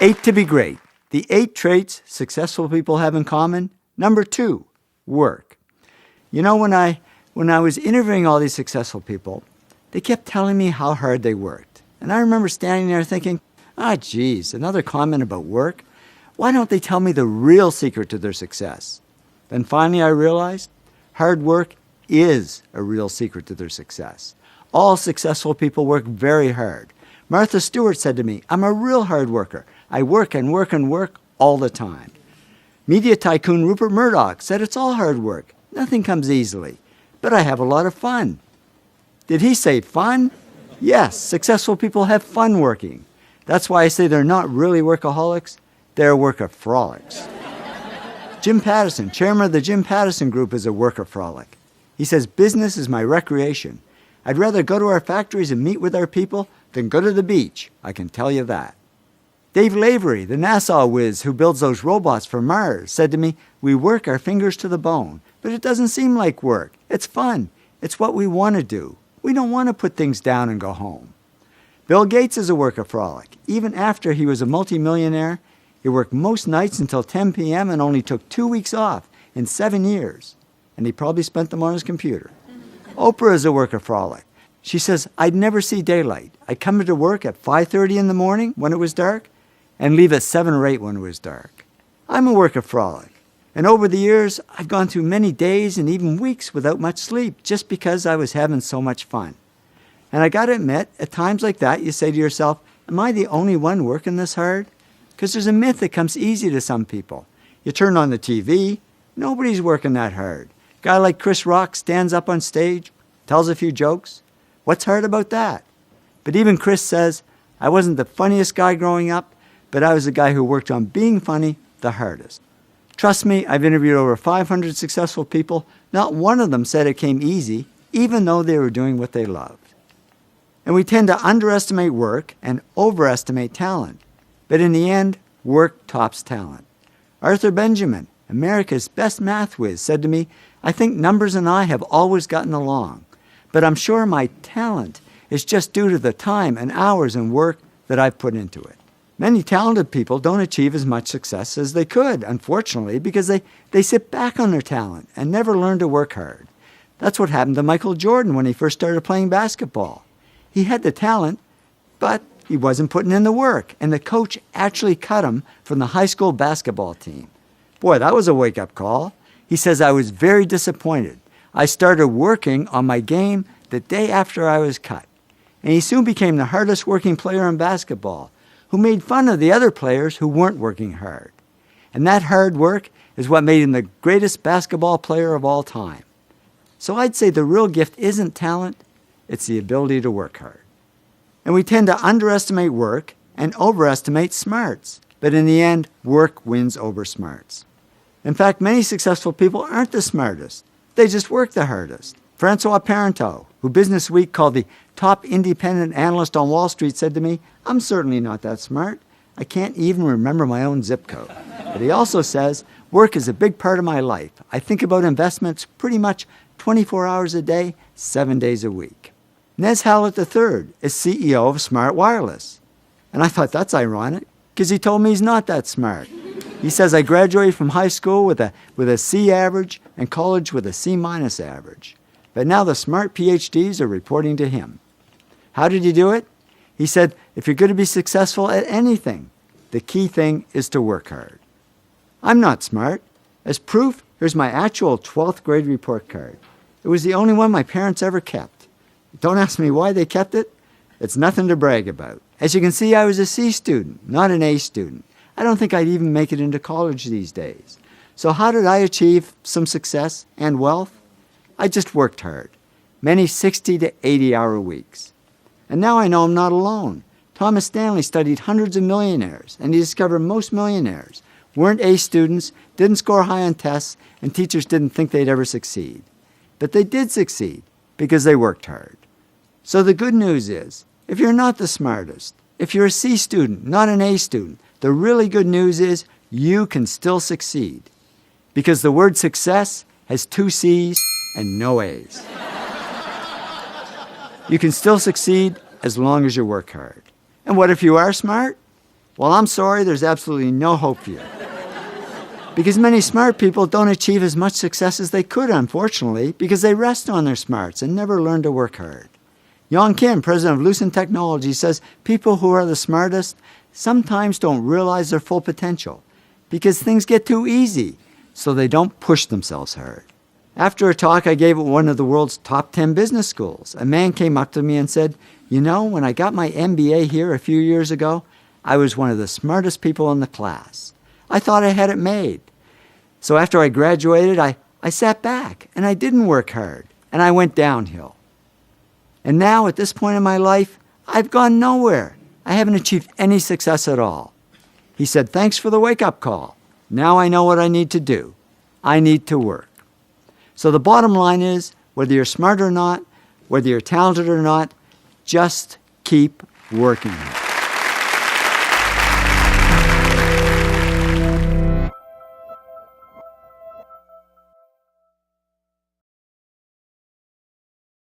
8 to be great. The 8 traits successful people have in common. Number 2, work. You know, when I was interviewing all these successful people, they kept telling me how hard they worked. And I remember standing there thinking, geez, another comment about work? Why don't they tell me the real secret to their success? Then finally I realized hard work is a real secret to their success. All successful people work very hard. Martha Stewart said to me, I'm a real hard worker. I work and work and work all the time. Media tycoon Rupert Murdoch said it's all hard work. Nothing comes easily. But I have a lot of fun. Did he say fun? Yes, successful people have fun working. That's why I say they're not really workaholics, they're workaholics. Jim Pattison, chairman of the Jim Pattison Group, is a workaholic. He says, business is my recreation. I'd rather go to our factories and meet with our people than go to the beach, I can tell you that. Dave Lavery, the NASA whiz who builds those robots for Mars, said to me, we work our fingers to the bone, but it doesn't seem like work. It's fun. It's what we want to do. We don't want to put things down and go home. Bill Gates is a workaholic. Even after he was a multimillionaire, he worked most nights until 10 p.m. and only took 2 weeks off in 7 years. And he probably spent them on his computer. Oprah is a workaholic. She says, I'd never see daylight. I'd come into work at 5:30 in the morning when it was dark and leave at 7 or 8 when it was dark. I'm a workaholic. And over the years, I've gone through many days and even weeks without much sleep just because I was having so much fun. And I got to admit, at times like that, you say to yourself, am I the only one working this hard? Because there's a myth that comes easy to some people. You turn on the TV, nobody's working that hard. A guy like Chris Rock stands up on stage, tells a few jokes. What's hard about that? But even Chris says, I wasn't the funniest guy growing up, but I was the guy who worked on being funny the hardest. Trust me, I've interviewed over 500 successful people. Not one of them said it came easy, even though they were doing what they loved. And we tend to underestimate work and overestimate talent. But in the end, work tops talent. Arthur Benjamin, America's best math whiz, said to me, I think numbers and I have always gotten along, but I'm sure my talent is just due to the time and hours and work that I've put into it. Many talented people don't achieve as much success as they could, unfortunately, because they sit back on their talent and never learn to work hard. That's what happened to Michael Jordan when he first started playing basketball. He had the talent, but he wasn't putting in the work, and the coach actually cut him from the high school basketball team. Boy, that was a wake-up call. He says, I was very disappointed. I started working on my game the day after I was cut. And he soon became the hardest working player in basketball, who made fun of the other players who weren't working hard. And that hard work is what made him the greatest basketball player of all time. So I'd say the real gift isn't talent, it's the ability to work hard. And we tend to underestimate work and overestimate smarts. But in the end, work wins over smarts. In fact, many successful people aren't the smartest. They just work the hardest. Francois Parenteau, who Business Week called the top independent analyst on Wall Street, said to me, I'm certainly not that smart. I can't even remember my own zip code. But he also says, work is a big part of my life. I think about investments pretty much 24 hours a day, 7 days a week. Nez Hallett III is CEO of Smart Wireless. And I thought that's ironic, because he told me he's not that smart. He says, I graduated from high school with a C average and college with a C- average. But now the smart PhDs are reporting to him. How did he do it? He said, if you're going to be successful at anything, the key thing is to work hard. I'm not smart. As proof, here's my actual 12th grade report card. It was the only one my parents ever kept. Don't ask me why they kept it. It's nothing to brag about. As you can see, I was a C student, not an A student. I don't think I'd even make it into college these days. So how did I achieve some success and wealth? I just worked hard. Many 60 to 80-hour weeks. And now I know I'm not alone. Thomas Stanley studied hundreds of millionaires, and he discovered most millionaires weren't A students, didn't score high on tests, and teachers didn't think they'd ever succeed. But they did succeed because they worked hard. So the good news is, if you're not the smartest, if you're a C student, not an A student, the really good news is you can still succeed. Because the word success has 2 C's and no A's. You can still succeed as long as you work hard. And what if you are smart? Well, I'm sorry, there's absolutely no hope for you. Because many smart people don't achieve as much success as they could, unfortunately, because they rest on their smarts and never learn to work hard. Yong Kim, president of Lucent Technology, says people who are the smartest sometimes don't realize their full potential because things get too easy, so they don't push themselves hard. After a talk I gave at one of the world's top 10 business schools, a man came up to me and said, "You know, when I got my MBA here a few years ago, I was one of the smartest people in the class. I thought I had it made. So after I graduated, I sat back and I didn't work hard and I went downhill. And now at this point in my life, I've gone nowhere. I haven't achieved any success at all." He said, "Thanks for the wake-up call. Now I know what I need to do. I need to work." So the bottom line is, whether you're smart or not, whether you're talented or not, just keep working.